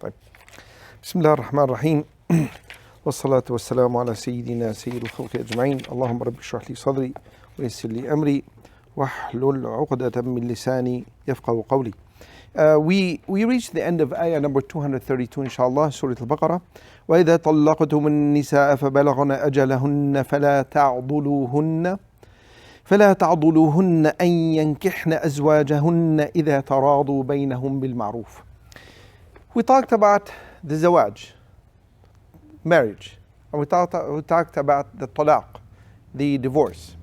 طيب. بسم الله الرحمن الرحيم والصلاة والسلام على سيدنا سيد الخلق أجمعين. اللهم رب اشرح لي صدري ويسر لي أمري واحلل عقدة من لساني يفقهوا قولي. We reached the end of ayah number 232 inshallah, Surah Al-Baqarah. وَإِذَا طَلَّقْتُمُ النِّسَاءَ فَبَلَغْنَ أَجَلَهُنَّ فلا تعضلوهن أن ينكحن أزواجهن إذا تراضوا بينهم بالمعروف. We talked about the zawaj, marriage, and we talked about the talaq, the divorce.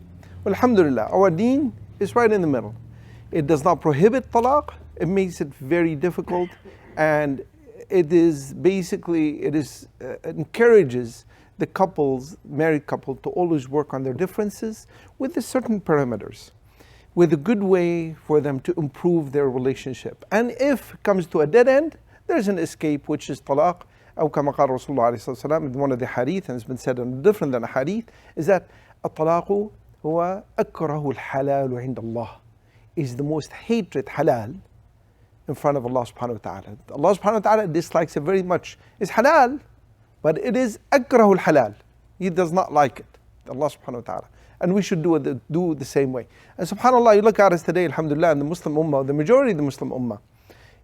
Well, alhamdulillah, our deen is right in the middle. It does not prohibit talaq, it makes it very difficult, and it encourages the married couple, to always work on their differences with the certain parameters, with a good way for them to improve their relationship. And if it comes to a dead end, there's an escape, which is talaq. أو كما قال رسول الله عليه الصلاة والسلام, one of the hadith, and it's been said different than a hadith, is that الطلاق هو أكره الحلال عند الله, is the most hated halal in front of Allah subhanahu wa ta'ala. Allah subhanahu wa ta'ala dislikes it very much. It's halal, but it is akrahul halal. He does not like it, Allah subhanahu wa ta'ala. And we should do the same way. And subhanAllah, you look at us today, alhamdulillah, in the Muslim ummah, the majority of the Muslim ummah,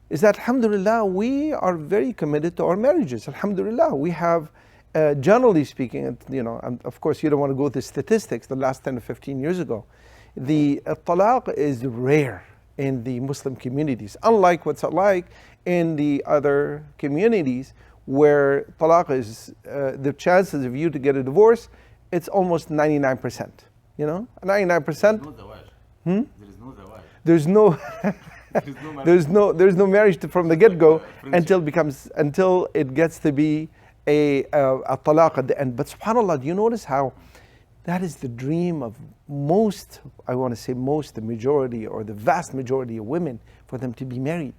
is that alhamdulillah, we are very committed to our marriages. Alhamdulillah, we have, generally speaking, and of course you don't want to go to statistics, the last 10 to 15 years ago, the talaq is rare in the Muslim communities, unlike what's like in the other communities, where talaq is, the chances of you to get a divorce, it's almost 99%. 99%. There is no there's no marriage from the get-go until it gets to be a talaq at the end. But subhanAllah, do you notice how that is the dream of the majority or the vast majority of women, for them to be married.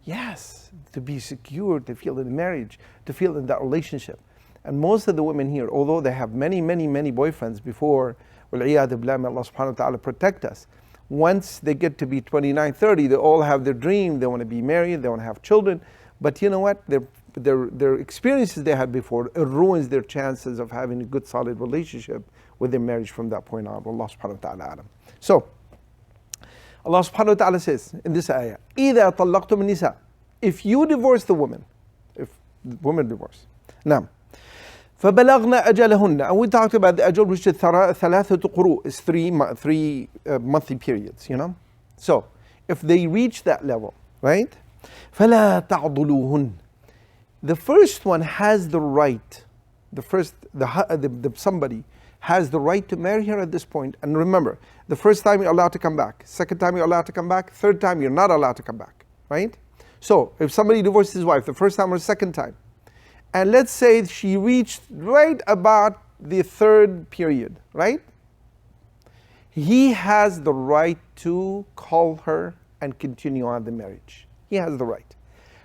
Yes, to be secure, to feel in marriage, to feel in that relationship. And most of the women here, although they have many boyfriends before, وَالْعِيَاذُ بِاللَّهِ, may Allah subhanahu wa ta'ala protect us. Once they get to be 29, 30, they all have their dream, they want to be married, they want to have children. But you know what? Their experiences they had before, it ruins their chances of having a good solid relationship with their marriage from that point on. Allah subhanahu wa ta'ala. So, Allah subhanahu wa ta'ala says in this ayah, إِذَا طَلَّقْتُمُ النِّسَاءَ, if you divorce the woman, if the woman divorce. Now, فَبَلَغْنَا أَجَلَهُنَّ, and we talked about the ajal, which is ثَلَاثَةُ قُرُوء, is three monthly periods, So, if they reach that level, right? فَلَا تَعْضُلُوهُنَّ, the first one has the right, somebody has the right to marry her at this point. And remember, the first time you're allowed to come back, second time you're allowed to come back, third time you're not allowed to come back, right? So if somebody divorces his wife the first time or second time, and let's say she reached right about the third period, right? He has the right to call her and continue on the marriage. He has the right.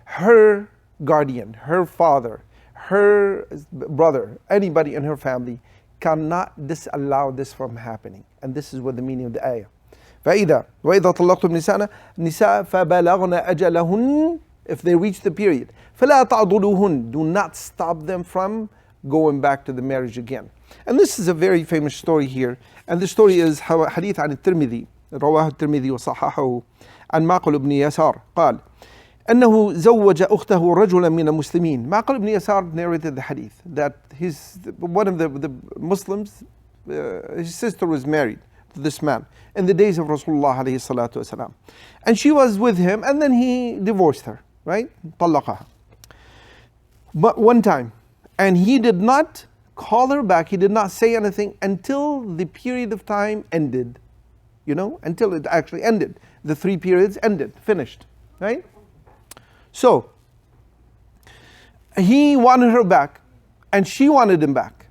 Her guardian, her father, her brother, anybody in her family cannot disallow this from happening. And this is what the meaning of the ayah. وَإِذَا طَلَّقْتُمْ النِّسَاءَ فَبَلَغْنَ أَجَلَهُنَّ, if they reach the period, فَلَا تَعْضُلُوهُنَّ, do not stop them from going back to the marriage again. And this is a very famous story here. And the story is Hadeeth عن الترمذي, رواه الترمذي وصححه عن معقل بن يسار قال أنه زوج أخته رجلا من المسلمين. معقل ibn Yasar narrated the hadith that one of the Muslims, his sister was married to this man in the days of Rasulullah alayhi salatu wasalam. And she was with him, and then he divorced her, right? طلقها. But one time, and he did not call her back, he did not say anything until the period of time ended, until it actually ended. The 3 periods ended, finished, right? So, he wanted her back, and she wanted him back.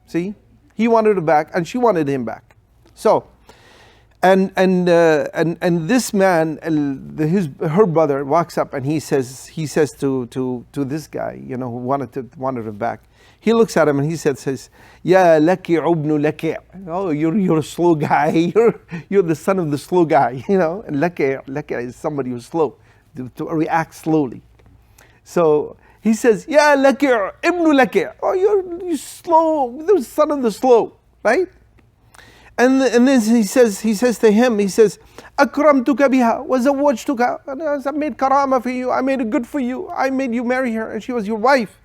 See? He wanted her back, and she wanted him back. So, and this man, her brother, walks up and he says to this guy, who wanted her back. He looks at him and he says, "Ya laki ubnu laki." Oh, you're a slow guy. You're the son of the slow guy. And laki is somebody who's slow, to react slowly. So he says, Ya Laki' Ibn Laki'. Oh, you're slow, the son of the slow, right? And then he says to him, he says, Akramtuka biha wa zawwajtuka. I made karama for you, I made it good for you, I made you marry her, and she was your wife.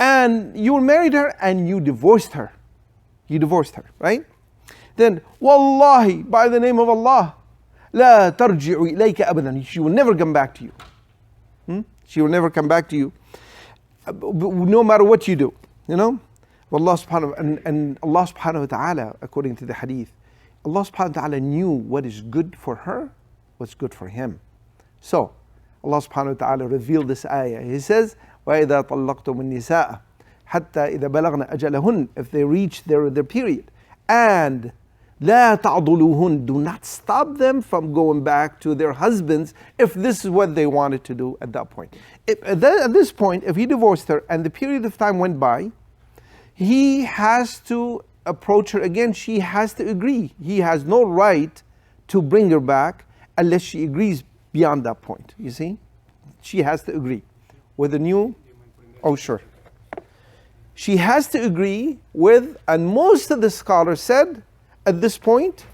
And you married her and you divorced her. You divorced her, right? Then, Wallahi, by the name of Allah, La tarji'u ilayka abadan. She will never come back to you. She will never come back to you, no matter what you do, you know? Allah subhanahu wa ta'ala, according to the hadith, Allah subhanahu wa ta'ala knew what is good for her, what's good for him. So, Allah subhanahu wa ta'ala revealed this ayah. He says, وَإِذَا طَلَّقْتُمُ النِّسَاءَ حَتَّى إِذَا بَلَغْنَ أَجَلَهُنَّ. If they reach their period. And لَا تَعْضُلُوهُنَّ. Do not stop them from going back to their husbands if this is what they wanted to do at that point. At this point, if he divorced her and the period of time went by, he has to approach her again. She has to agree. He has no right to bring her back unless she agrees beyond that point. You see? She has to agree. With a new, oh sure. She has to agree with, and most of the scholars said, at this point,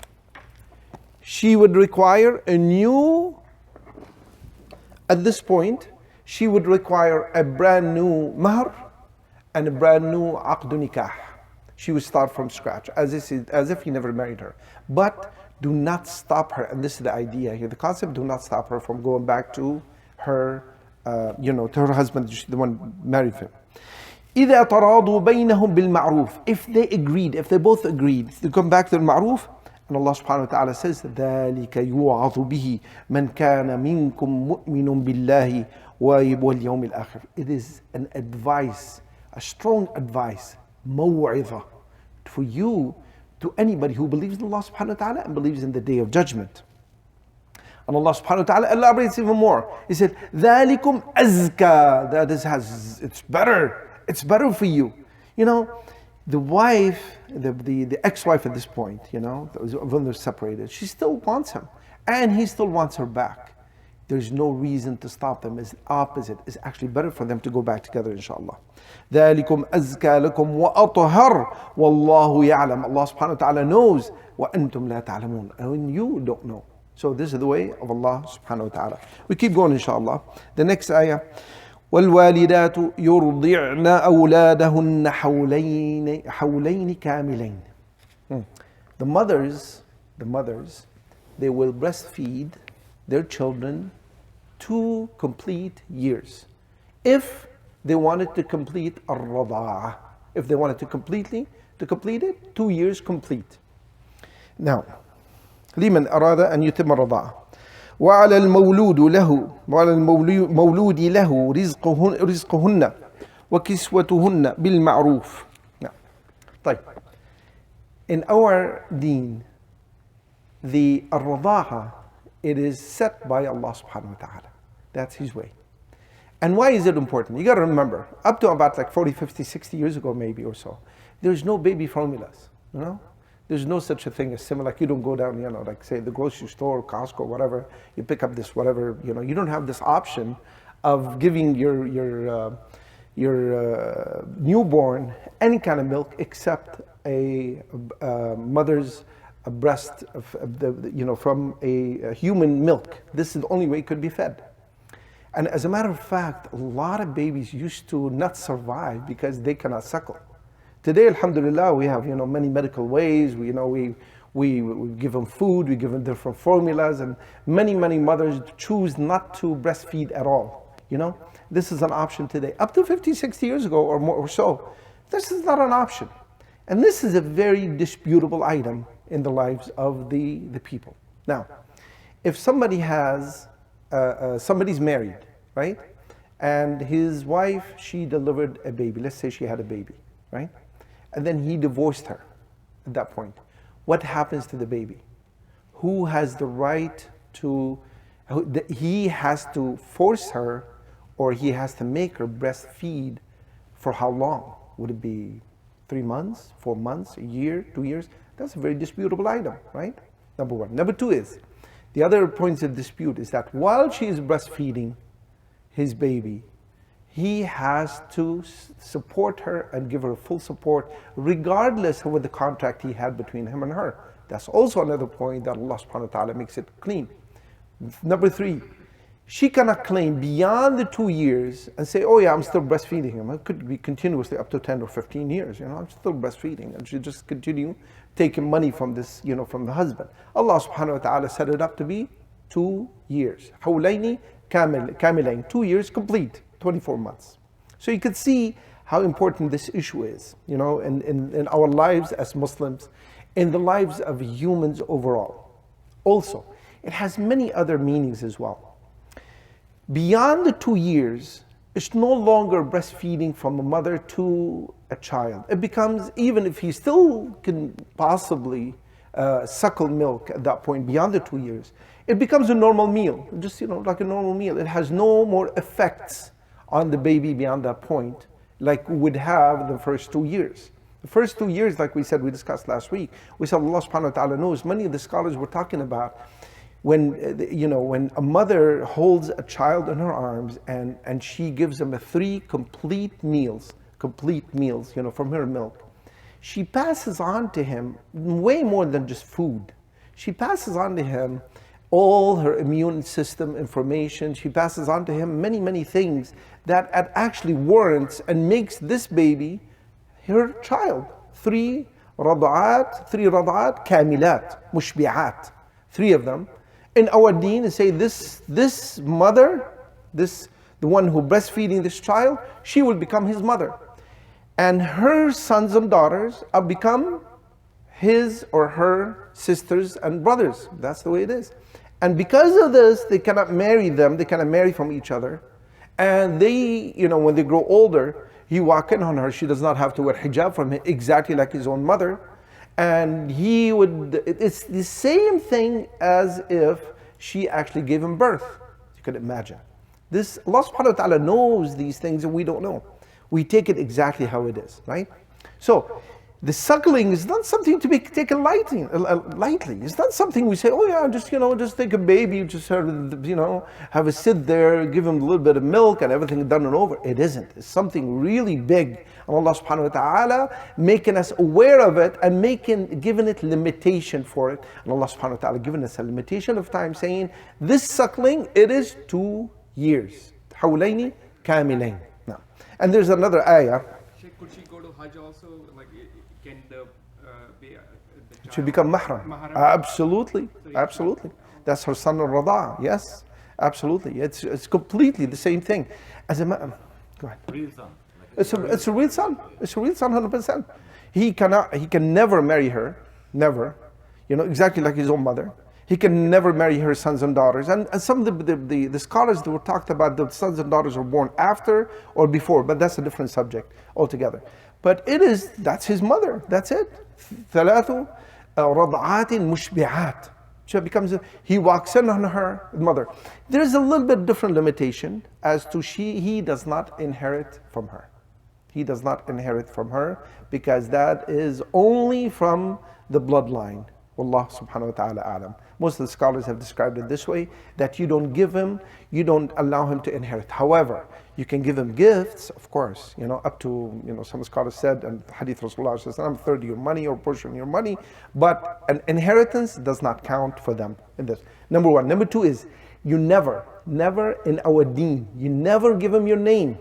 she would require a new, at this point, she would require a brand new mahr and a brand new aqd nikah. She would start from scratch, as if he never married her. But do not stop her, and this is the idea here, the concept, do not stop her from going back to her, to her husband, the one married him. إِذَا تَرَاضُوا بَيْنَهُمْ بِالْمَعْرُوفِ. If they agreed, if they both agreed to come back to the ma'roof, and Allah subhanahu wa ta'ala says, ذَلِكَ يُوعَظُ بِهِ مَنْ كَانَ مِنْكُمْ مُؤْمِنٌ بِاللَّهِ وَالْيَوْمِ الْآخِرِ. It is an advice, a strong advice, موعظة, for you, to anybody who believes in Allah subhanahu wa ta'ala and believes in the day of judgment. And Allah subhanahu wa ta'ala elaborates even more. He said, ذَلِكُمْ أَزْكَى. That it's better. It's better for you. You know, the wife, the ex-wife at this point, when they're separated, she still wants him. And he still wants her back. There's no reason to stop them. It's opposite. It's actually better for them to go back together, inshallah. ذَلِكُمْ أَزْكَى لَكُمْ وَأَطْهَرُ وَاللَّهُ يَعْلَمُ. Allah subhanahu wa ta'ala knows. وَأَنْتُمْ لَا تَعْلَمُونَ. And you don't know. So this is the way of Allah subhanahu wa ta'ala. We keep going, inshallah. The next ayah. وَالْوَالِدَاتُ يُرْضِعْنَ أَوْلَادَهُنَّ حَوْلَيْنِ كَامِلَيْنِ. The mothers, they will breastfeed their children 2 complete years. If they wanted to complete الرضاعة, if they wanted to complete it, 2 years complete. Now, لمن أراد أن يتم الرضاعة. وعلى المولود له رزقهن وكسوتهن بالمعروف. Now, طيب. In our deen, the الرضاعة, it is set by Allah subhanahu wa ta'ala. That's His way. And why is it important? You got to remember, up to about like 40, 50, 60 years ago maybe or so, there's no baby formulas, There's no such a thing as similar, like you don't go down, like say the grocery store, Costco, whatever, you pick up this whatever, you don't have this option of giving your newborn any kind of milk except a mother's breast, from a human milk. This is the only way it could be fed. And as a matter of fact, a lot of babies used to not survive because they cannot suckle. Today, alhamdulillah, we have many medical ways. We give them food, we give them different formulas, and many mothers choose not to breastfeed at all. This is an option today. Up to 50, 60 years ago or more or so, this is not an option. And this is a very disputable item in the lives of the people. Now, if somebody has, somebody's married, right? And his wife, she delivered a baby. Let's say she had a baby, right? And then he divorced her at that point. What happens to the baby? Who has the right to, he has to force her, or he has to make her breastfeed for how long? Would it be 3 months, 4 months, a year, 2 years? That's a very disputable item, right? Number one. Number two is, the other points of dispute is that while she is breastfeeding his baby, he has to support her and give her full support regardless of what the contract he had between him and her. That's also another point that Allah subhanahu wa ta'ala makes it clean. Number 3, she cannot claim beyond the 2 years and say, oh yeah, I'm still breastfeeding him. It could be continuously up to 10 or 15 years, I'm still breastfeeding. And she just continue taking money from this, from the husband. Allah subhanahu wa ta'ala set it up to be 2 years. حولين كاملين, 2 years complete. 24 months. So you could see how important this issue is, in our lives as Muslims, in the lives of humans overall. Also, it has many other meanings as well. Beyond the 2 years, it's no longer breastfeeding from a mother to a child. It becomes, even if he still can possibly suckle milk at that point, beyond the 2 years, it becomes a normal meal, just like a normal meal. It has no more effects on the baby beyond that point, like would have the first 2 years. The first 2 years, like we said, we discussed last week, we said Allah subhanahu wa ta'ala knows. Many of the scholars were talking about when a mother holds a child in her arms and she gives him 3 complete meals, from her milk. She passes on to him way more than just food. She passes on to him all her immune system information. She passes on to him many, many things that actually warrants and makes this baby her child. 3 rada'at kamilat, mushbi'at. 3 of them. In our deen, they say this mother, the one who breastfeeding this child, she will become his mother. And her sons and daughters are become his or her sisters and brothers. That's the way it is. And because of this, they cannot marry them, they cannot marry from each other. And they, when they grow older, he walk in on her, she does not have to wear hijab from him, exactly like his own mother. And it's the same thing as if she actually gave him birth. You could imagine. Allah subhanahu wa ta'ala knows these things and we don't know. We take it exactly how it is, right? So, the suckling is not something to be taken lightly. It's not something we say, oh yeah, just take a baby, just have a sit there, give him a little bit of milk and everything done and over. It isn't. It's something really big. And Allah subhanahu wa ta'ala making us aware of it and giving it limitation for it. And Allah subhanahu wa ta'ala giving us a limitation of time saying, this suckling, it is 2 years. حولين كاملين. Now, and there's another ayah. Could she go to Hajj also? Can the it should become mahram. Absolutely. That's her son al-Rada. Yes, absolutely. It's completely the same thing. Go ahead. Real son. It's a real son. It's a real son, 100%. He can never marry her. Never. Exactly like his own mother. He can never marry her sons and daughters. And some of the scholars that were talked about, the sons and daughters were born after or before, but that's a different subject altogether. But that's his mother. That's it. ثلاث رضعات مشبعات. He walks in on her mother. There is a little bit different limitation as to he does not inherit from her. He does not inherit from her because that is only from the bloodline. Wallah subhanahu wa ta'ala alam. Most of the scholars have described it this way, that you don't allow him to inherit. However, you can give him gifts, of course, up to, some scholars said, and Hadeeth Rasulullah sallallahu, third of your money or portion of your money, but an inheritance does not count for them in this. Number 1. Number 2 is, you never in our deen, you never give him your name.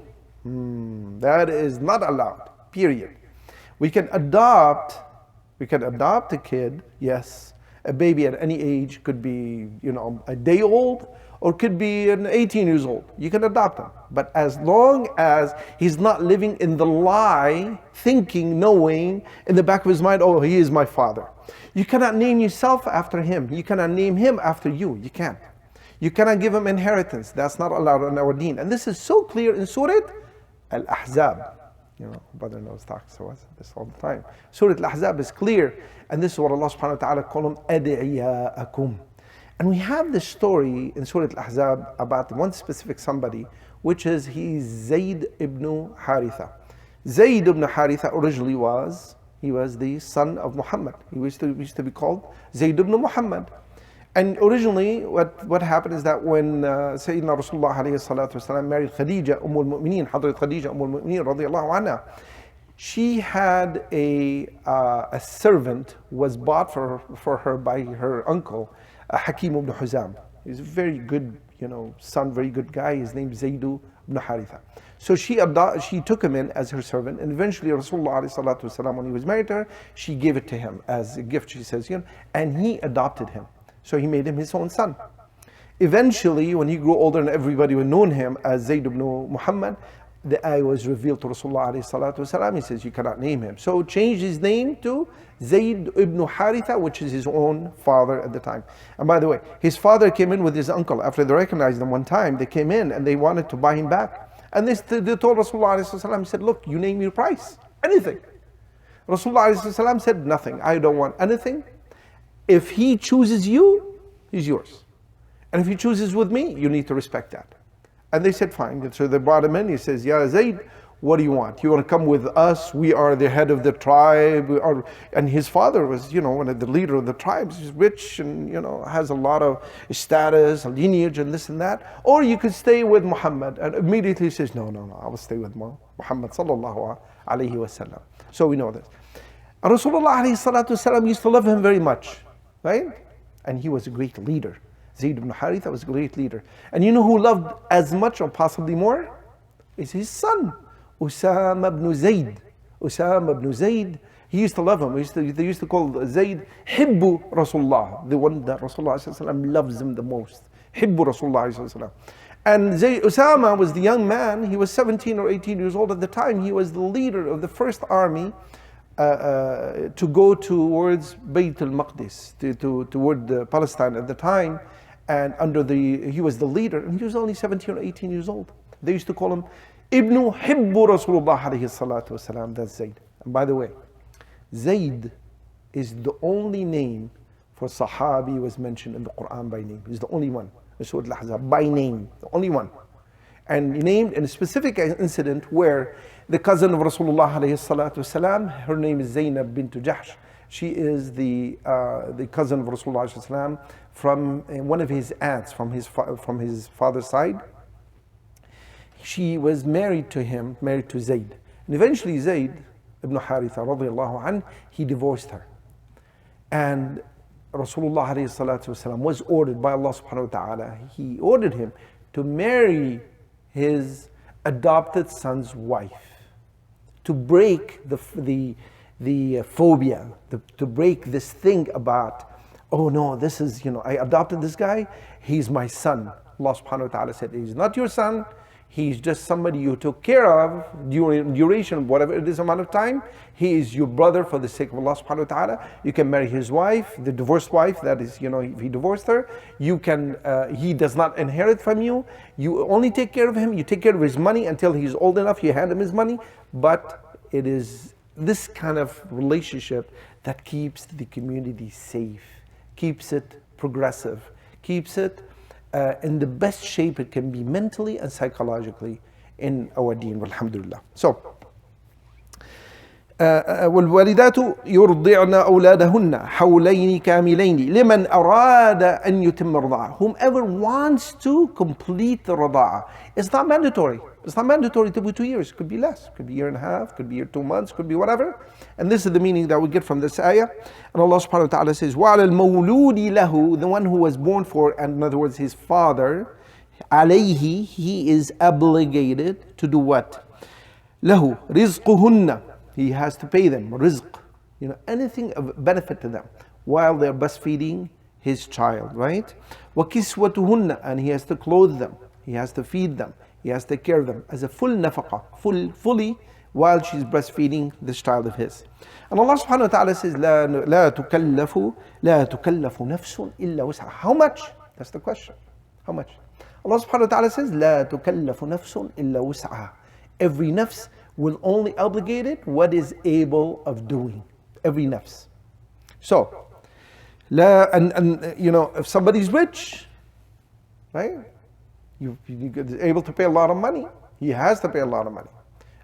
That is not allowed, period. We can adopt a kid, yes. A baby at any age could be, a day old or could be 18 years old. You can adopt him. But as long as he's not living in the lie, thinking, knowing in the back of his mind, oh, he is my father. You cannot name yourself after him. You cannot name him after you. You can't. You cannot give him inheritance. That's not allowed in our deen. And this is so clear in Surah Al-Ahzab. Brother knows talks to us this all the time. Surah Al-Ahzab is clear, and this is what Allah subhanahu wa ta'ala call them ad'iya'akum. And we have this story in Surah Al-Ahzab about one specific somebody, which is he's Zayd ibn Haritha. Zayd ibn Haritha originally was the son of Muhammad. He used to be called Zayd ibn Muhammad. And originally, what happened is that when Sayyidina Rasulullah alayhi salatu wasalam married Khadija, al-Mu'mineen, Hadrat Khadija, al-Mu'mineen, radiyallahu anha, she had a servant was bought for her by her uncle, Hakim ibn Huzam. He's a very good, son, very good guy. His name is Zayd ibn Haritha. So she took him in as her servant, and eventually Rasulullah alayhi salatu wasalam, when he was married to her, she gave it to him as a gift, she says, and he adopted him. So he made him his own son. Eventually, when he grew older and everybody would known him as Zayd ibn Muhammad, the ayah was revealed to Rasulullah alayhi salatu wasalam. He says, you cannot name him. So changed his name to Zayd ibn Haritha, which is his own father at the time. And by the way, his father came in with his uncle. After they recognized him one time, they came in and they wanted to buy him back. And they told Rasulullah alayhi wasalam, he said, look, you name your price, anything. Rasulullah alayhi wasalam said, nothing, I don't want anything. If he chooses you, he's yours. And if he chooses with me, you need to respect that. And they said, fine. So they brought him in. He says, Ya Zayd, what do you want? You want to come with us? We are the head of the tribe. And his father was, one of the leader of the tribes. He's rich and, has a lot of status, a lineage and this and that. Or you could stay with Muhammad. And immediately he says, no, I will stay with Muhammad sallallahu alayhi wa sallam. So we know this. And Rasulullah alayhi salatu wasalam used to love him very much. Right? And he was a great leader. Zayd ibn Haritha was a great leader. And you know who loved as much or possibly more? Is his son, Usama ibn Zayd. Usama ibn Zayd, he used to love him. They used to call Zayd Hibbu Rasulullah, the one that Rasulullah loves him the most. Hibbu Rasulullah. And Usama was the young man. He was 17 or 18 years old at the time. He was the leader of the first army to go towards Bayt al-Maqdis, toward Palestine at the time, and he was the leader, and he was only 17 or 18 years old. They used to call him Ibn Hibbu Rasulullah alayhi salatu wasalam. That's Zayd. And by the way, Zayd is the only name for Sahabi was mentioned in the Qur'an by name. He's the only one. Surah Al-Ahzab, by name, the only one. And named in a specific incident where the cousin of Rasulullah alayhi salatu wasalam, her name is Zainab bint Jahsh. She is the cousin of Rasulullah alayhi salam from one of his aunts from his father's side. She was married to Zayd. And eventually Zayd ibn Haritha radiyallahu anh, he divorced her. And Rasulullah alayhi salatu wasalam was ordered by Allah subhanahu wa ta'ala, he ordered him to marry his adopted son's wife, to break the phobia, to break this thing about, oh no, this is, I adopted this guy, he's my son. Allah subhanahu wa ta'ala said, he's not your son, he's just somebody you took care of during duration, whatever it is amount of time. He is your brother for the sake of Allah subhanahu wa ta'ala. You can marry his wife, the divorced wife, that is, if he divorced her, you can, he does not inherit from you. You only take care of him, you take care of his money until he's old enough, you hand him his money. But it is this kind of relationship that keeps the community safe, keeps it progressive, keeps it in the best shape it can be mentally and psychologically in our deen, alhamdulillah. So, والوالدات يرضعن أولادهن حولين كاملين لمن أراد أن يتم الرضاعة. Whomever wants to complete the رضاعة. It's not mandatory. It's not mandatory to be 2 years. It could be less. It could be a year and a half. It could be 2 months. It could be whatever. And this is the meaning that we get from this ayah. And Allah subhanahu wa ta'ala says, وَعَلَى الْمَوْلُودِ لَهُ, the one who was born for, and in other words, his father, عليه, he is obligated to do what? له رزقهن, he has to pay them, rizq, anything of benefit to them while they're breastfeeding his child, right? وَكِسْوَتُهُنَّ, and he has to clothe them, he has to feed them, he has to take care of them as a full nafaqah, fully while she's breastfeeding this child of his. And Allah subhanahu wa ta'ala says, لا تكلف نفس إلا وسعها. How much? That's the question. How much? Allah subhanahu wa ta'ala says, لا تكلف نفس إلا وسعها. Every nafs will only obligate it what is able of doing. Every nafs. So, if somebody's rich, right? You're able to pay a lot of money. He has to pay a lot of money.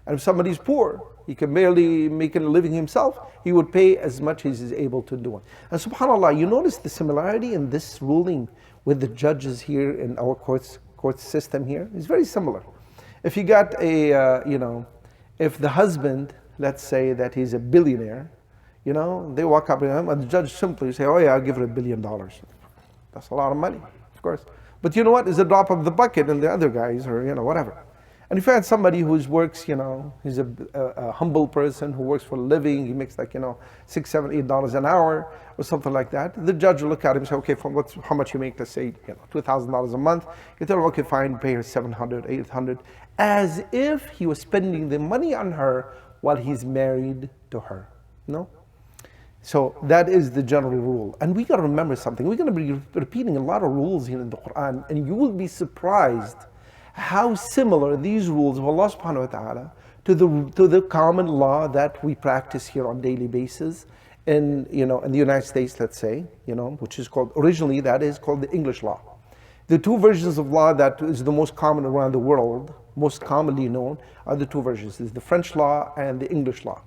And if somebody's poor, He can barely make a living himself. He would pay as much as he's able to do it. And subhanAllah, you notice the similarity in this ruling with the judges here in our court system here? It's very similar. If you got a, if the husband, let's say that he's a billionaire, they walk up to him and the judge simply say, oh yeah, I'll give her $1 billion. That's a lot of money, of course. But you know what? It's a drop of the bucket in the other guys, or whatever. And if you had somebody who works, he's a humble person who works for a living, he makes like, $6, $7, $8 an hour or something like that, the judge will look at him and say, okay, how much you make, let's say, $2,000 a month. You tell him, okay, fine, pay her $700, $800, as if he was spending the money on her while he's married to her. So that is the general rule. And we got to remember something. We're going to be repeating a lot of rules here in the Qur'an, and you will be surprised how similar these rules of Allah subhanahu wa ta'ala to the common law that we practice here on a daily basis in the United States, let's say, which is called, originally that is called the English law. The two versions of law that is the most common around the world, most commonly known, are the two versions. There's the French law and the English law.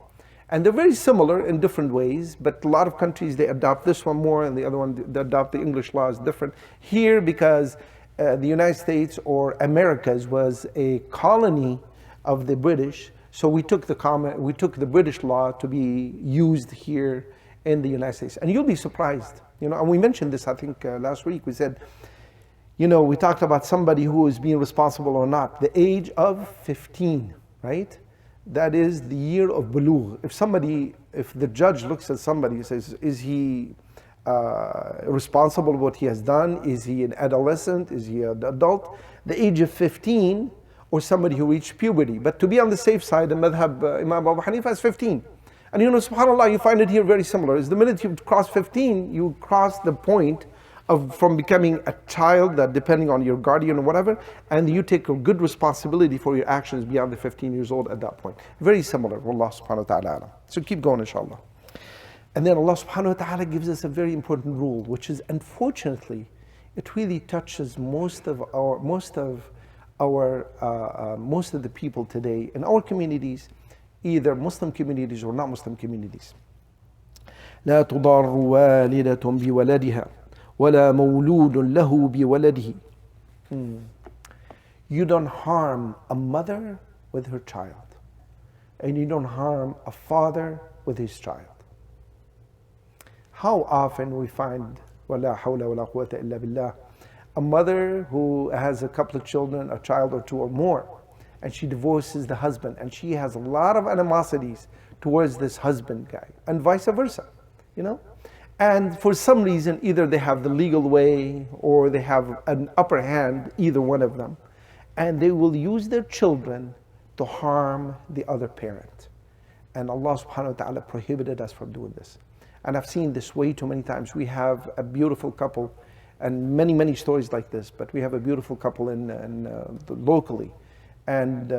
And they're very similar in different ways, but a lot of countries, they adopt this one more, and the other one, they adopt the English law is different. Here, because the United States or Americas was a colony of the British, so we took the British law to be used here in the United States. And you'll be surprised, and we mentioned this, I think, last week. We said, we talked about somebody who is being responsible or not. The age of 15, right? That is the year of bulugh. If the judge looks at somebody and says, is he responsible for what he has done? Is he an adolescent? Is he an adult? The age of 15, or somebody who reached puberty. But to be on the safe side, the madhab Imam Abu Hanifa is 15. And subhanAllah, you find it here very similar. Is the minute you cross 15, you cross the point from becoming a child, that depending on your guardian or whatever, and you take a good responsibility for your actions beyond the 15 years old at that point. Very similar, Wallah subhanahu wa ta'ala. So keep going, inshallah. And then Allah subhanahu wa ta'ala gives us a very important rule, which is, unfortunately, it really touches most of the people today in our communities, either Muslim communities or not Muslim communities. لا تضار والدة بولدها ولا مولود له بولده. You don't harm a mother with her child, and you don't harm a father with his child. How often we find, وَلَا حَوْلَ وَلَا قُوَّةَ إِلَّا بِاللَّهِ, a mother who has a couple of children, a child or two or more, and she divorces the husband, and she has a lot of animosities towards this husband guy, and vice versa, And for some reason, either they have the legal way or they have an upper hand, either one of them, and they will use their children to harm the other parent. And Allah subhanahu wa ta'ala prohibited us from doing this. And I've seen this way too many times. We have a beautiful couple, and many, many stories like this, but we have a beautiful couple locally. And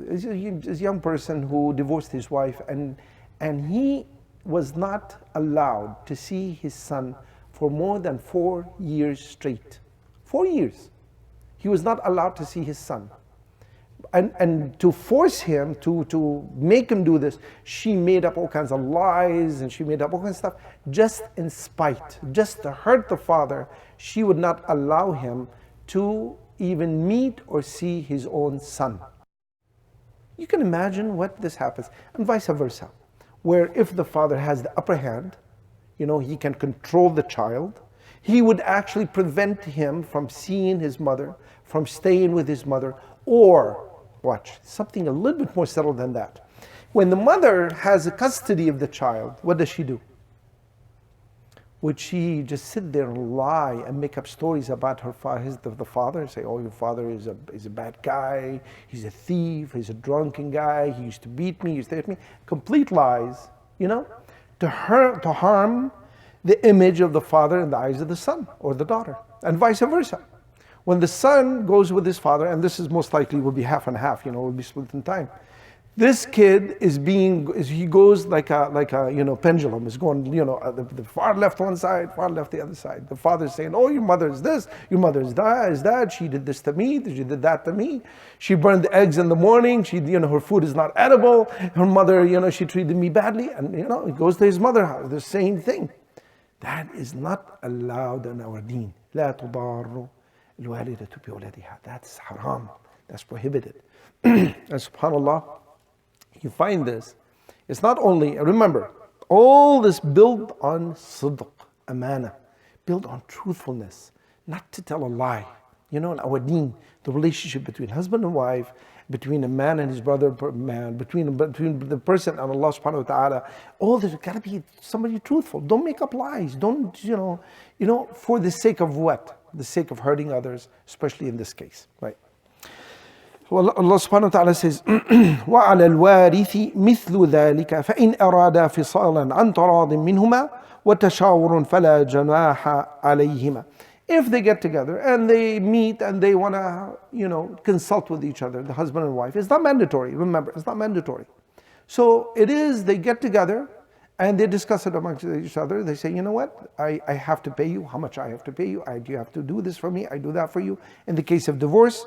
is a young person who divorced his wife, and he was not allowed to see his son for more than 4 years straight. 4 years. He was not allowed to see his son. And to force him, to make him do this, she made up all kinds of lies, and she made up all kinds of stuff, just in spite, just to hurt the father. She would not allow him to even meet or see his own son. You can imagine what this happens, and vice versa, where if the father has the upper hand, he can control the child, he would actually prevent him from seeing his mother, from staying with his mother, or, watch, something a little bit more subtle than that. When the mother has the custody of the child, what does she do? Would she just sit there and lie and make up stories about the father, and say, oh, your father is a bad guy, he's a thief, he's a drunken guy, he used to beat me, he used to hit me? Complete lies, to harm the image of the father in the eyes of the son or the daughter, and vice versa. When the son goes with his father, and this is most likely will be half and half, will be split in time. This kid he goes like a pendulum, is going, the far left one side, far left the other side. The father's saying, oh, your mother is this, your mother is that, she did this to me, she did that to me. She burned the eggs in the morning, her food is not edible, her mother, she treated me badly, and he goes to his mother's house, the same thing. That is not allowed in our deen. لا تضار الوالدة بولدها. That's haram, that's prohibited. And subhanAllah, you find this, it's not only, remember, all this built on sidq, amana, built on truthfulness, not to tell a lie. In our deen, the relationship between husband and wife, between a man and his brother man, between the person and Allah subhanahu wa ta'ala, all this gotta be somebody truthful. Don't make up lies. Don't, for the sake of what? The sake of hurting others, especially in this case, right? Well, Allah subhanahu wa ta'ala says, وَعَلَى الْوَارِثِ مِثْلُ ذَلِكَ فَإِنْ أَرَادَا فِصَالًا عَنْ تَرَاضٍ مِّنْهُمَا وَتَشَاوُرٌ فَلَا جُنَاحَ عَلَيْهِمَا. If they get together and they meet and they want to, consult with each other, the husband and wife, it's not mandatory. Remember, it's not mandatory. So it is, they get together and they discuss it amongst each other. They say, you know what, I have to pay you, how much I have to pay you, you have to do this for me, I do that for you. In the case of divorce,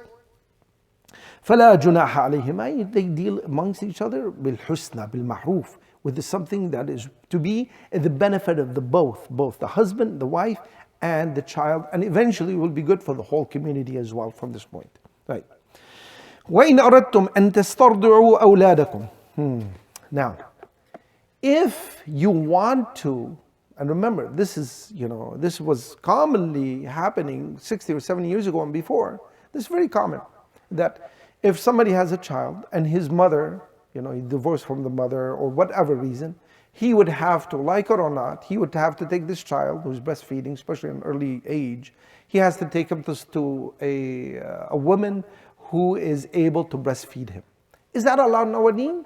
فَلَا جُنَاحَ عَلَيْهِمَا, they deal amongst each other بِالْحُسْنَى بِالْمَعْرُوفِ, with something that is to be in the benefit of both the husband, the wife, and the child, and eventually will be good for the whole community as well from this point. Right. وَإِنْ أَرَدْتُمْ أَن تَسْتَرْضِعُوا أَوْلَادَكُمْ. Now, if you want to, and remember, this was commonly happening 60 or 70 years ago and before. This is very common, that if somebody has a child and his mother, he divorced from the mother or whatever reason, he would have to, like it or not, he would have to take this child who's breastfeeding, especially in an early age, he has to take him to a woman who is able to breastfeed him. Is that allowed in our deen?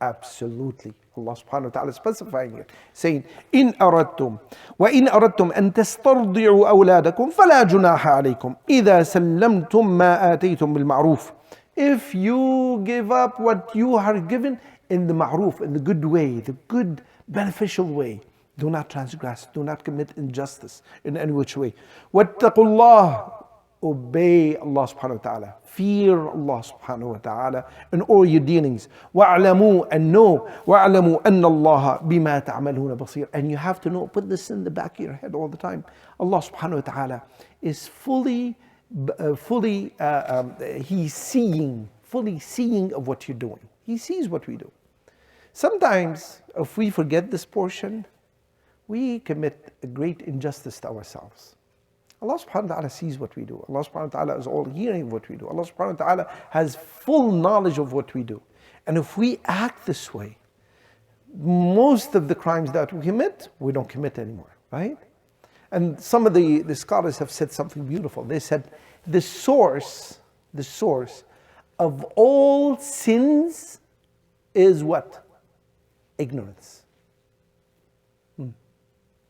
Absolutely. Allah subhanahu wa ta'ala is specifying it, saying, إِنْ أَرَدْتُمْ وَإِنْ أَرَدْتُمْ أَن تَسْتَرْضِعُوا أَوْلَادَكُمْ فَلَا جُنَاحَ عَلَيْكُمْ إِذَا سَلَّمْتُمْ مَا آتَيْتُمْ بِالْمَعْرُوفِ. If you give up what you are given in the ma'roof, in the good way, the good beneficial way, do not transgress, do not commit injustice in any which way. وَاتَّقُوا اللَّهِ, obey Allah subhanahu wa ta'ala, fear Allah subhanahu wa ta'ala in all your dealings. وَاعْلَمُوا, and know, وَاعْلَمُوا أَنَّ اللَّهَ بِمَا تَعْمَلُونَ بَصِيرٌ. And you have to know, put this in the back of your head all the time. Allah subhanahu wa ta'ala is fully He's fully seeing of what you're doing. He sees what we do. Sometimes, if we forget this portion, we commit a great injustice to ourselves. Allah subhanahu wa ta'ala sees what we do. Allah subhanahu wa ta'ala is all hearing of what we do. Allah subhanahu wa ta'ala has full knowledge of what we do. And if we act this way, most of the crimes that we commit, we don't commit anymore, right? And some of the scholars have said something beautiful. They said, the source of all sins is what? Ignorance.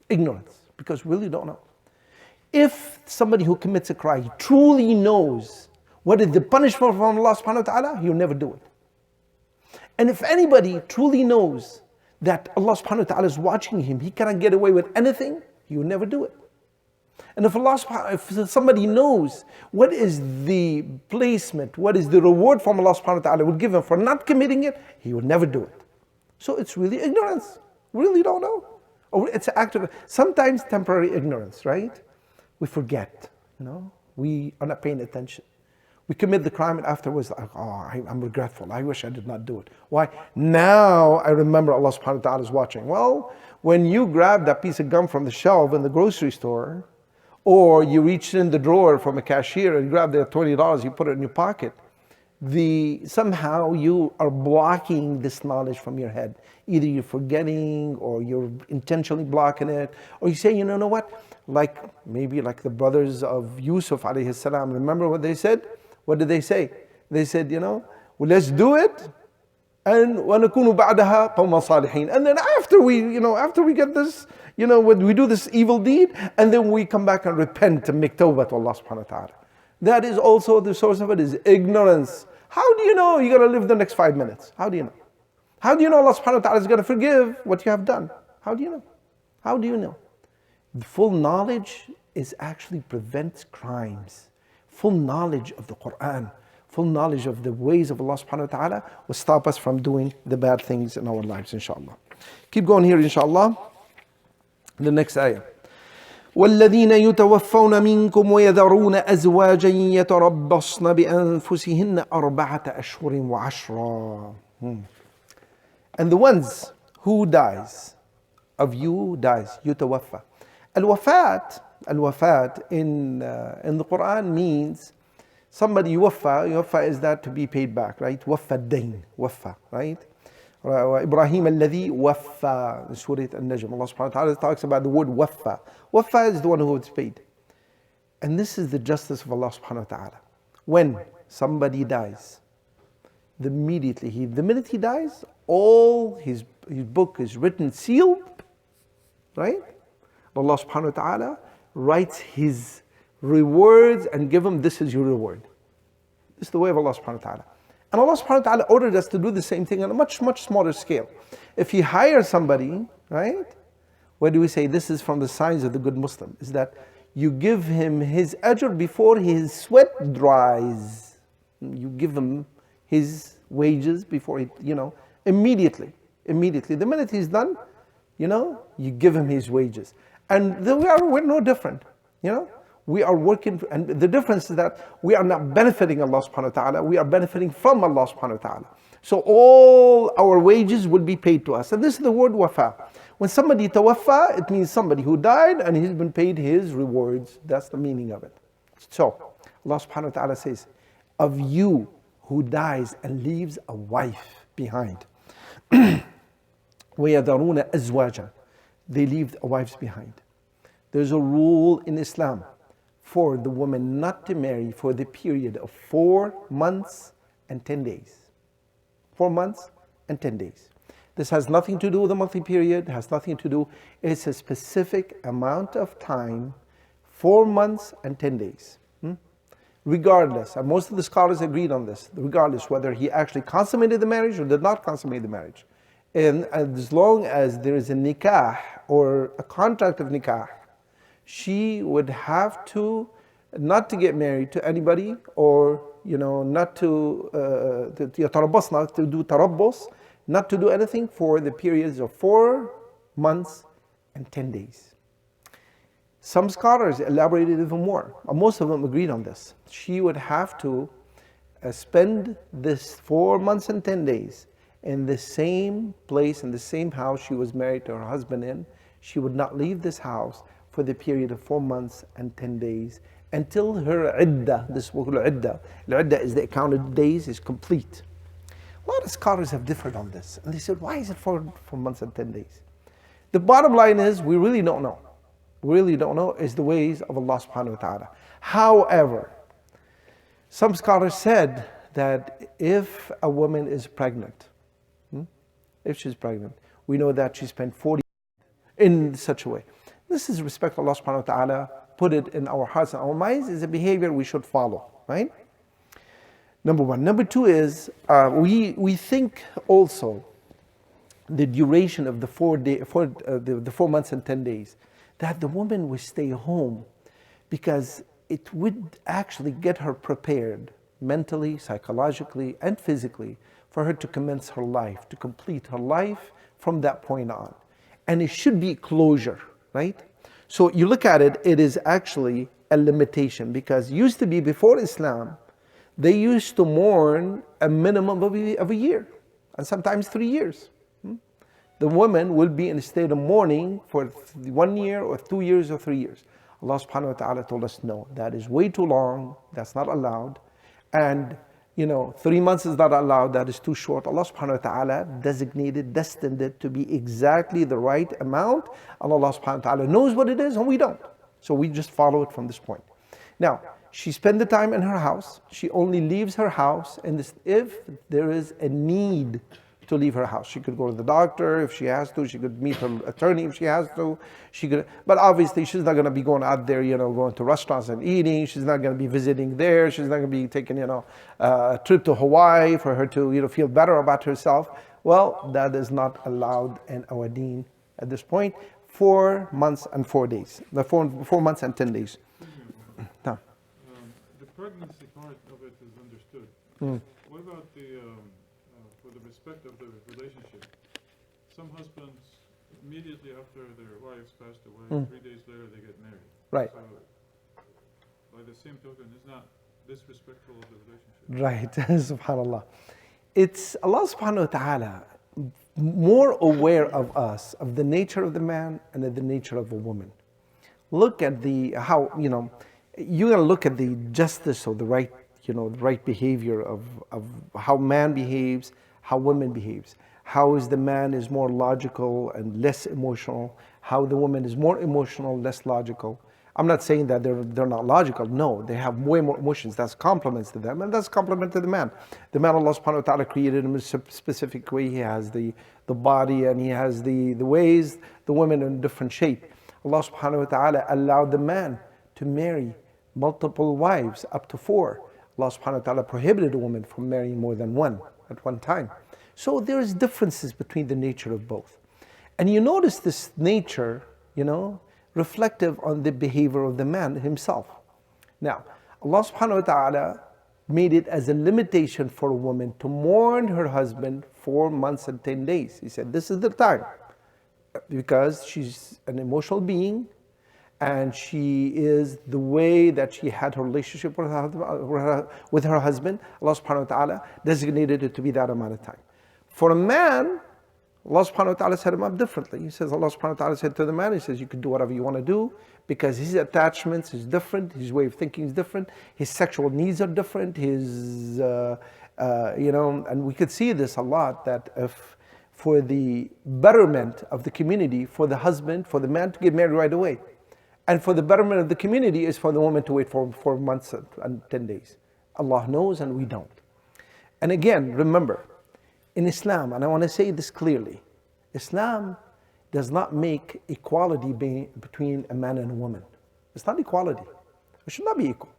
Ignorance, because we really don't know. If somebody who commits a crime truly knows what is the punishment from Allah subhanahu wa ta'ala, he'll never do it. And if anybody truly knows that Allah subhanahu wa ta'ala is watching him, he cannot get away with anything, he will never do it. And if somebody knows what is the placement, what is the reward from Allah subhanahu wa ta'ala will give him for not committing it, he will never do it. So it's really ignorance. We really don't know. Or it's an act of, sometimes temporary ignorance, right? We forget, we are not paying attention. We commit the crime and afterwards, I'm regretful. I wish I did not do it. Why? Now I remember Allah subhanahu wa ta'ala is watching. Well, when you grab that piece of gum from the shelf in the grocery store, or you reach in the drawer from a cashier and grab the $20, you put it in your pocket, somehow you are blocking this knowledge from your head. Either you're forgetting, or you're intentionally blocking it, or you say, you know what? Maybe like the brothers of Yusuf alayhi salam. Remember what they said? What did they say? They said, well, let's do it, and وَنَكُونُ بَعْدَهَا قَوْمًا صَالِحِينَ. And then after we get this, when we do this evil deed, and then we come back and repent and make tawbah to Allah subhanahu wa ta'ala. That is also the source of it, is ignorance. How do you know you're going to live the next 5 minutes? How do you know? How do you know Allah subhanahu wa ta'ala is going to forgive what you have done? How do you know? How do you know? The full knowledge is actually prevents crimes. Full knowledge of the Qur'an, full knowledge of the ways of Allah subhanahu wa ta'ala will stop us from doing the bad things in our lives, inshallah. Keep going here, inshallah. The next ayah. والذين يتوفون منكم ويذرون أزواجا يتربصن بأنفسهن أربعة أشهر وعشرا. And the ones who dies of you dies, يتوفى. Al-wafat in the Qur'an means somebody yuwaffa is that to be paid back, right? Waffa dain, waffa, right? Ibrahim alladhi waffa, Surah An-Najm. Allah subhanahu wa ta'ala talks about the word waffa. Waffa is the one who is paid. And this is the justice of Allah subhanahu wa ta'ala. When somebody dies, the minute he dies, all his book is written, sealed, right? Allah subhanahu wa ta'ala writes his rewards and give him, this is your reward. This is the way of Allah subhanahu wa ta'ala. And Allah subhanahu wa ta'ala ordered us to do the same thing on a much, much smaller scale. If He hires somebody, right? What do we say? This is from the signs of the good Muslim, is that you give him his ajr before his sweat dries. You give him his wages before he, immediately. The minute he's done, you give him his wages. And we're no different, We are working, and the difference is that we are not benefiting Allah subhanahu wa ta'ala, we are benefiting from Allah subhanahu wa ta'ala. So all our wages will be paid to us. And this is the word wafa. When somebody tawaffa, it means somebody who died and he's been paid his rewards. That's the meaning of it. So Allah subhanahu wa ta'ala says, of you who dies and leaves a wife behind. وَيَذَرُونَ أَزْوَاجًا. They leave wives behind. There's a rule in Islam for the woman not to marry for the period of 4 months and 10 days. 4 months and 10 days. This has nothing to do with the monthly period, has nothing to do, it's a specific amount of time, 4 months and 10 days. Regardless, and most of the scholars agreed on this, regardless whether he actually consummated the marriage or did not consummate the marriage. And as long as there is a nikah or a contract of nikah, she would have to not to get married to anybody, or not to do tarabbus, not to do anything for the periods of 4 months and 10 days. Some scholars elaborated even more. Most of them agreed on this. She would have to spend this 4 months and 10 days in the same place, in the same house she was married to her husband in. She would not leave this house for the period of 4 months and 10 days until her iddah, this is what we call iddah. Iddah is the accounted days, is complete. A lot of scholars have differed on this. And they said, why is it 4 months and 10 days? The bottom line is, we really don't know. We really don't know, is the ways of Allah subhanahu wa ta'ala. However, some scholars said that if a woman is pregnant, if she's pregnant, we know that she spent 40 in such a way. This is respect Allah subhanahu wa ta'ala, put it in our hearts and our minds, is a behavior we should follow, right? Number one. Number two is, we think also the duration of the 4 months and 10 days, that the woman will stay home because it would actually get her prepared mentally, psychologically, and physically for her to commence her life, to complete her life from that point on. And it should be closure, right? So you look at it, it is actually a limitation, because used to be before Islam, they used to mourn a minimum of a year, and sometimes 3 years. The woman will be in a state of mourning for 1 year or 2 years or 3 years. Allah subhanahu wa ta'ala told us, no, that is way too long, that's not allowed. And 3 months is not allowed, that is too short. Allah subhanahu wa ta'ala destined it to be exactly the right amount. And Allah subhanahu wa ta'ala knows what it is and we don't. So we just follow it from this point. Now, she spent the time in her house. She only leaves her house if there is a need to leave her house. She could go to the doctor if she has to. She could meet her attorney if she has to. She could, but obviously she's not going to be going out there, going to restaurants and eating. She's not going to be visiting there. She's not going to be taking, a trip to Hawaii for her to, feel better about herself. Well, that is not allowed in our deen at this point. 4 months and 4 days. The 4 months and 10 days. No. The pregnancy part of it is understood. What about for the respect of the relationship? Some husbands, immediately after their wives passed away, 3 days later they get married. Right. So, by the same token, it's not disrespectful of the relationship. Right. Subhanallah. It's Allah subhanahu wa ta'ala more aware of us, of the nature of the man and of the nature of a woman. Look at how, you gotta look at the justice or the right, the right behavior of how man behaves, how woman behaves. How is the man is more logical and less emotional, how the woman is more emotional, less logical. I'm not saying that they're not logical. No, they have way more emotions. That's compliments to them, and that's compliment to the man. The man, Allah subhanahu wa ta'ala created him in a specific way. He has the body and he has the ways, the women in different shape. Allah subhanahu wa ta'ala allowed the man to marry multiple wives, up to 4. Allah subhanahu wa ta'ala prohibited a woman from marrying more than one at one time. So there is differences between the nature of both. And you notice this nature, reflective on the behavior of the man himself. Now, Allah subhanahu wa ta'ala made it as a limitation for a woman to mourn her husband 4 months and 10 days. He said, this is the time. Because she's an emotional being, and she is the way that she had her relationship with her husband. Allah subhanahu wa ta'ala designated it to be that amount of time. For a man, Allah subhanahu wa ta'ala set him up differently. He says, Allah subhanahu wa ta'ala said to the man, He says, you can do whatever you want to do, because his attachments is different, his way of thinking is different, his sexual needs are different, and we could see this a lot, that if for the betterment of the community, for the husband, for the man to get married right away, and for the betterment of the community is for the woman to wait for 4 months and 10 days. Allah knows and we don't. And again, remember, in Islam, and I want to say this clearly, Islam does not make equality between a man and a woman. It's not equality. It should not be equal.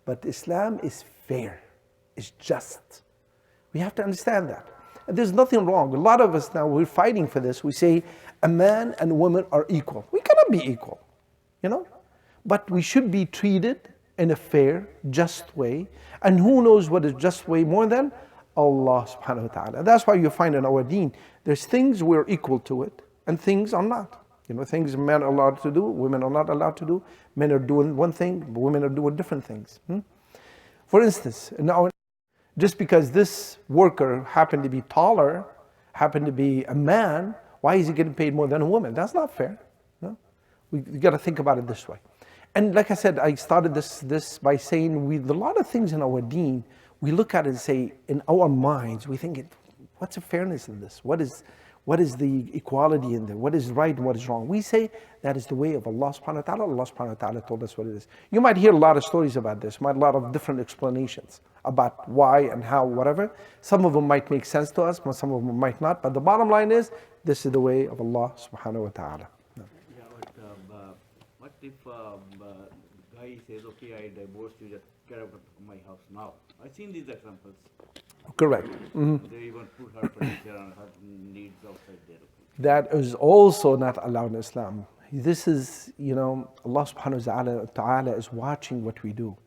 But Islam is fair. It's just. We have to understand that. And there's nothing wrong. A lot of us now, we're fighting for this. We say a man and a woman are equal. We cannot be equal, But we should be treated in a fair, just way. And who knows what is just way more than Allah subhanahu wa ta'ala. That's why you find in our deen, there's things we're equal to it, and things are not. Things men are allowed to do, women are not allowed to do. Men are doing one thing, women are doing different things. For instance, now, just because this worker happened to be taller, happened to be a man, why is he getting paid more than a woman? That's not fair. We got to think about it this way. And like I said, I started this by saying a lot of things in our deen, we look at it and say, in our minds, we think, what's the fairness in this? What is the equality in there? What is right and what is wrong? We say that is the way of Allah subhanahu wa ta'ala. Allah subhanahu wa ta'ala told us what it is. You might hear a lot of stories about this, a lot of different explanations about why and how, whatever. Some of them might make sense to us, but some of them might not. But the bottom line is, this is the way of Allah subhanahu wa ta'ala. What if the guy says, okay, I divorced you, just get out of my house now? I've seen these examples. Correct. Mm-hmm. They even put her furniture and her needs outside there. That is also not allowed in Islam. This is, Allah subhanahu wa ta'ala is watching what we do.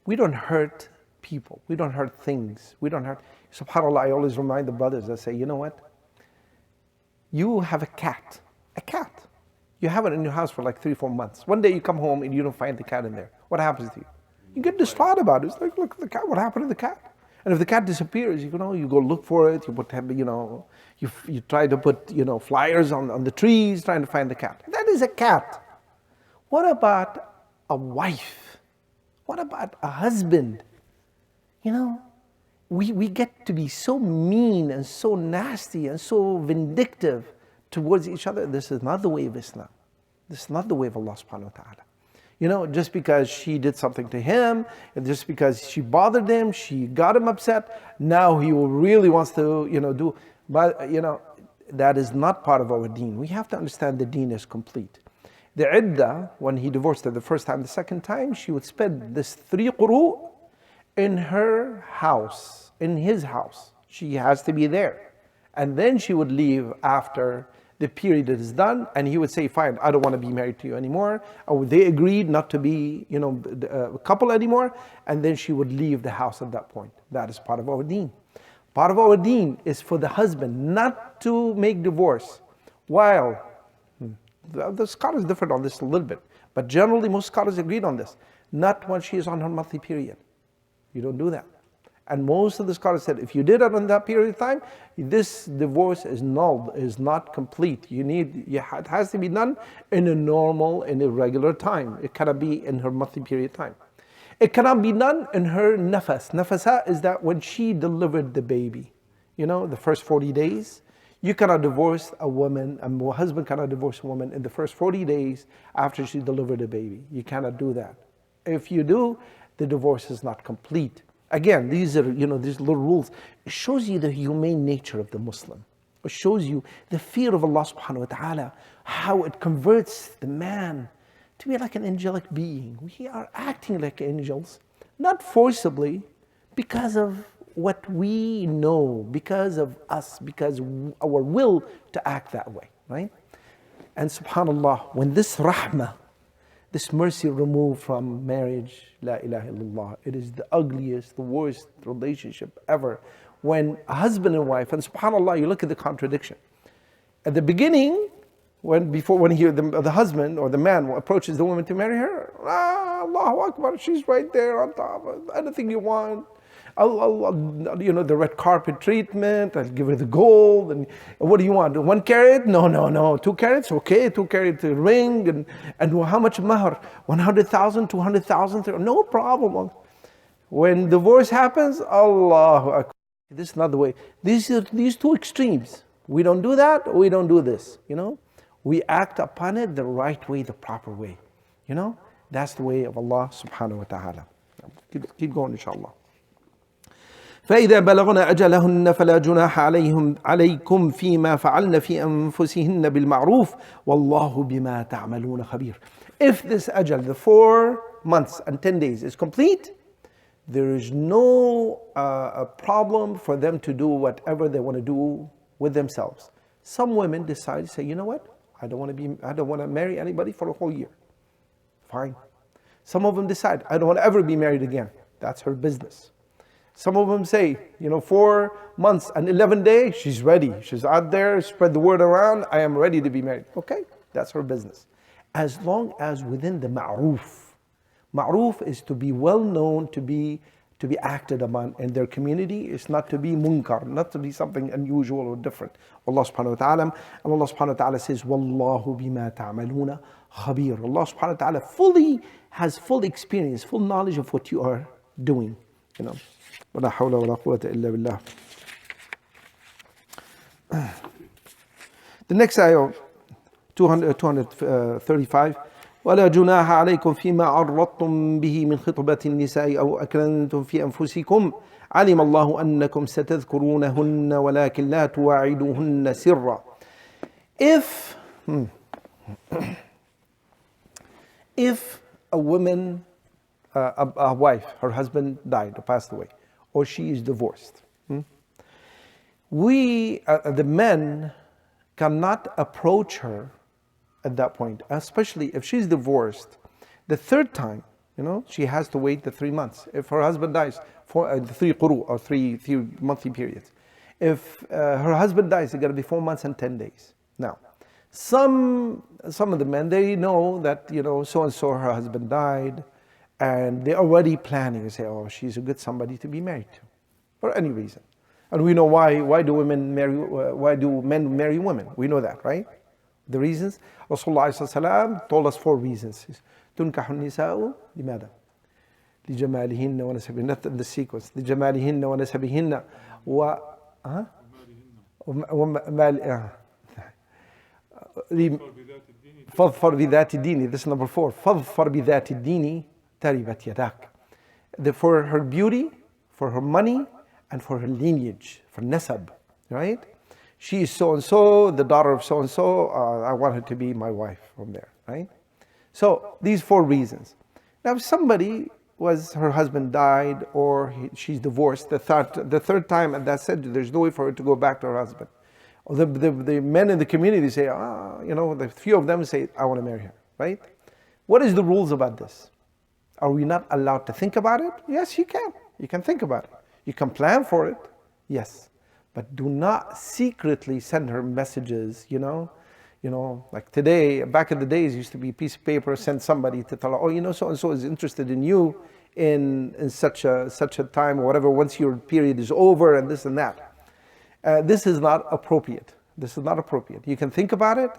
We don't hurt people. We don't hurt things. We don't hurt. SubhanAllah, I always remind the brothers, I say, you know what? You have a cat. A cat. You have it in your house for like 3-4 months. One day you come home and you don't find the cat in there. What happens to you? You get distraught about it. It's like, look at the cat. What happened to the cat? And if the cat disappears, you go look for it. You put, you try to put, flyers on the trees trying to find the cat. That is a cat. What about a wife? What about a husband? We get to be so mean and so nasty and so vindictive towards each other. This is not the way of Islam. This is not the way of Allah subhanahu wa ta'ala. Just because she did something to him, and just because she bothered him, she got him upset, now he really wants to, do. But that is not part of our deen. We have to understand the deen is complete. The iddah, when he divorced her the first time, the second time, she would spend this 3 quru in her house, in his house. She has to be there. And then she would leave after the period is done, and he would say, fine, I don't want to be married to you anymore. Or they agreed not to be, a couple anymore, and then she would leave the house at that point. That is part of our deen. Part of our deen is for the husband not to make divorce while, the scholars differed on this a little bit, but generally most scholars agreed on this, not when she is on her monthly period. You don't do that. And most of the scholars said, if you did it on that period of time, this divorce is null, is not complete. It has to be done in a normal, in a regular time. It cannot be in her monthly period time. It cannot be done in her nafas. Nafasa is that when she delivered the baby, the first 40 days, you cannot divorce a woman, a husband cannot divorce a woman in the first 40 days after she delivered a baby. You cannot do that. If you do, the divorce is not complete. Again, these are, these little rules. It shows you the humane nature of the Muslim. It shows you the fear of Allah subhanahu wa ta'ala, how it converts the man to be like an angelic being. We are acting like angels, not forcibly, because of what we know, because of us, because our will to act that way, right? And subhanAllah, when this rahmah, this mercy removed from marriage, la ilaha illallah, it is the ugliest, the worst relationship ever. When a husband and wife, and subhanAllah, you look at the contradiction. At the beginning, when the husband or the man approaches the woman to marry her, Allahu Akbar, she's right there on top of anything you want. The red carpet treatment, I'll give her the gold, and what do you want? 1 carat? No. 2 carats? Okay, 2 carat ring, and how much mahr? 100,000, 200,000? No problem. When divorce happens, Allahu Akbar. This is not the way. These 2 extremes. We don't do that, we don't do this, We act upon it the right way, the proper way. That's the way of Allah subhanahu wa ta'ala. Keep going, inshallah. فإذا بلغنا أجلهن فلا جناح عليكم فيما فعلن في أنفسهن بالمعروف والله بما تعملون خبير. If this ajal, the 4 months and 10 days is complete, there is no problem for them to do whatever they want to do with themselves. Some women decide to say, you know what? I don't want to marry anybody for a whole year. Fine. Some of them decide, I don't want to ever be married again. That's her business. Some of them say, 4 months and 11 days, she's ready. She's out there, spread the word around, I am ready to be married. Okay, that's her business. As long as within the ma'roof. Ma'roof is to be well known, to be acted upon in their community. It's not to be munkar, not to be something unusual or different. Allah subhanahu wa ta'ala, and Allah subhanahu wa ta'ala says, Wallahu bima ta'maluna khabir. Allah subhanahu wa ta'ala has full experience, full knowledge of what you are doing. ولا حول ولا قوة إلا بالله. The next ayah, 235. ولا جناح عليكم فيما عرضتم به من خطبة النساء أو أكننتم في أنفسكم علم الله أنكم ستذكرونهن ولكن لا تواعدوهن سرا. If a woman, a wife, her husband died or passed away, or she is divorced, the men cannot approach her at that point, especially if she's divorced. The 3rd time, she has to wait the 3 months. If her husband dies, for 3 quru or 3 monthly periods. If her husband dies, it's got to be 4 months and 10 days. Now, some of the men, they know that so and so her husband died, and they're already planning to say, oh, she's a good somebody to be married to, for any reason. And we know why. Why do men marry women? We know that, right? The reasons. Rasulullah told us 4 reasons. تنكح النساء لماذا؟ لجمالهن ونسبهن. Not the sequence. لجمالهن ونسبهن فاظفر بذات الدين. This is number 4. فاظفر بذات الدين تربت يداك. For her beauty, for her money, and for her lineage, for nasab, right? she is so and so, the daughter of so and so. I want her to be my wife from there, right? So these 4 reasons. Now, if somebody her husband died, or she's divorced the third time, and that said, there's no way for her to go back to her husband. Or the men in the community say, the few of them say, I want to marry her, right? What is the rules about this? Are we not allowed to think about it? Yes, you can. You can think about it. You can plan for it. Yes. But do not secretly send her messages, like today, back in the days, used to be a piece of paper, send somebody to tell her, so and so is interested in you in such a time or whatever, once your period is over, and this and that. This is not appropriate. This is not appropriate. You can think about it.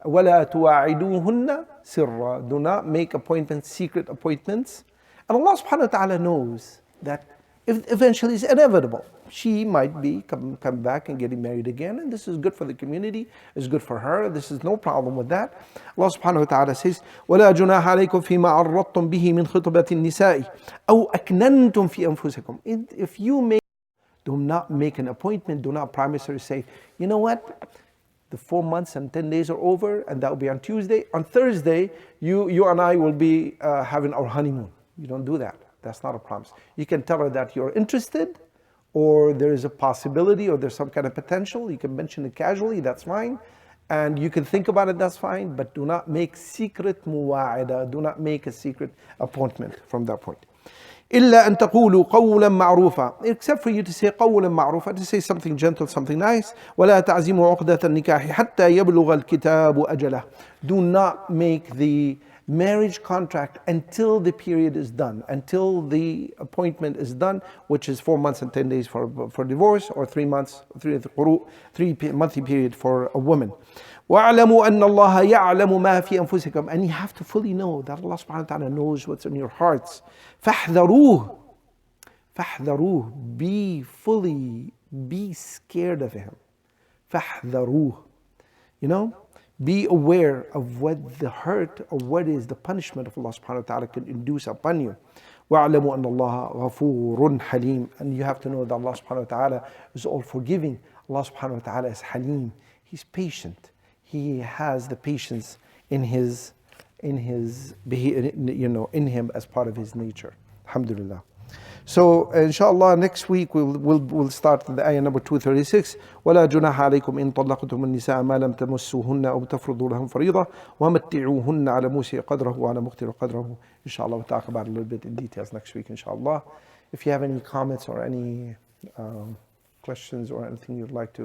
وَلَا تُوَاعِدُوهُنَّ سِرًّا. Do not make appointments, secret appointments. And Allah subhanahu wa ta'ala knows that eventually it's inevitable. She might come back and getting married again, and this is good for the community, it's good for her, this is no problem with that. Allah subhanahu wa ta'ala says, وَلَا جُنَاحَ عَلَيْكُمْ فِي مَا عَرَّضْتُمْ بِهِ مِنْ خِطْبَةِ النِّسَاءِ أَوْ أَكْنَنْتُمْ فِي أَنفُسِكُمْ. If you do not make an appointment, do not promise her, say, you know what, the 4 months and 10 days are over, and that will be on Tuesday. On Thursday, you and I will be having our honeymoon. You don't do that. That's not a promise. You can tell her that you're interested, or there is a possibility, or there's some kind of potential. You can mention it casually, that's fine. And you can think about it, that's fine. But do not make secret muwa'ida. Do not make a secret appointment from that point. إِلَّا أَن تَقُولُوا قَوْلًا مَعْرُوفًا. Except for you to say قَوْلًا مَعْرُوفًا, to say something gentle, something nice. وَلَا تَعْزِمُوا عُقْدَةَ النِّكَاحِ حَتَّى يَبْلُغَ الْكِتَابُ أَجَلَهُ. Do not make the marriage contract until the period is done, until the appointment is done, which is 4 months and 10 days for divorce, or 3 months, 3-month period for a woman. وَاعْلَمُوا أَنَّ اللَّهَ يَعْلَمُ مَا فِي أَنفُسِكُمْ. And you have to fully know that Allah subhanahu wa ta'ala knows what's in your hearts. فَاحْذَرُوهُ. Be scared of Him. فَاحْذَرُوهُ. Be aware of what the hurt, or what is the punishment of Allah subhanahu wa ta'ala can induce upon you. وَاعْلَمُوا أَنَّ اللَّهَ غَفُورٌ حَلِيمٌ. And you have to know that Allah subhanahu wa ta'ala is all forgiving. Allah subhanahu wa ta'ala is Halim. He's patient. He has the patience in Him as part of His nature. Alhamdulillah. So inshallah next week we'll start the ayah number 236. وَلَا جُنَاحَ عَلَيْكُمْ إِن طَلَّقْتُمُ النِّسَاءَ مَا لَمْ تَمَسُّوهُنَّ أَوْ تَفْرِضُوا لَهُنَّ فَرِيضَةً وَمَتِّعُوهُنَّ عَلَى مُوسِعٍ قَدْرَهُ وَعَلَى مُقْتِرٍ قَدْرَهُ. Inshallah we'll talk about it a little bit in details next week, inshallah. If you have any comments or any questions or anything you'd like to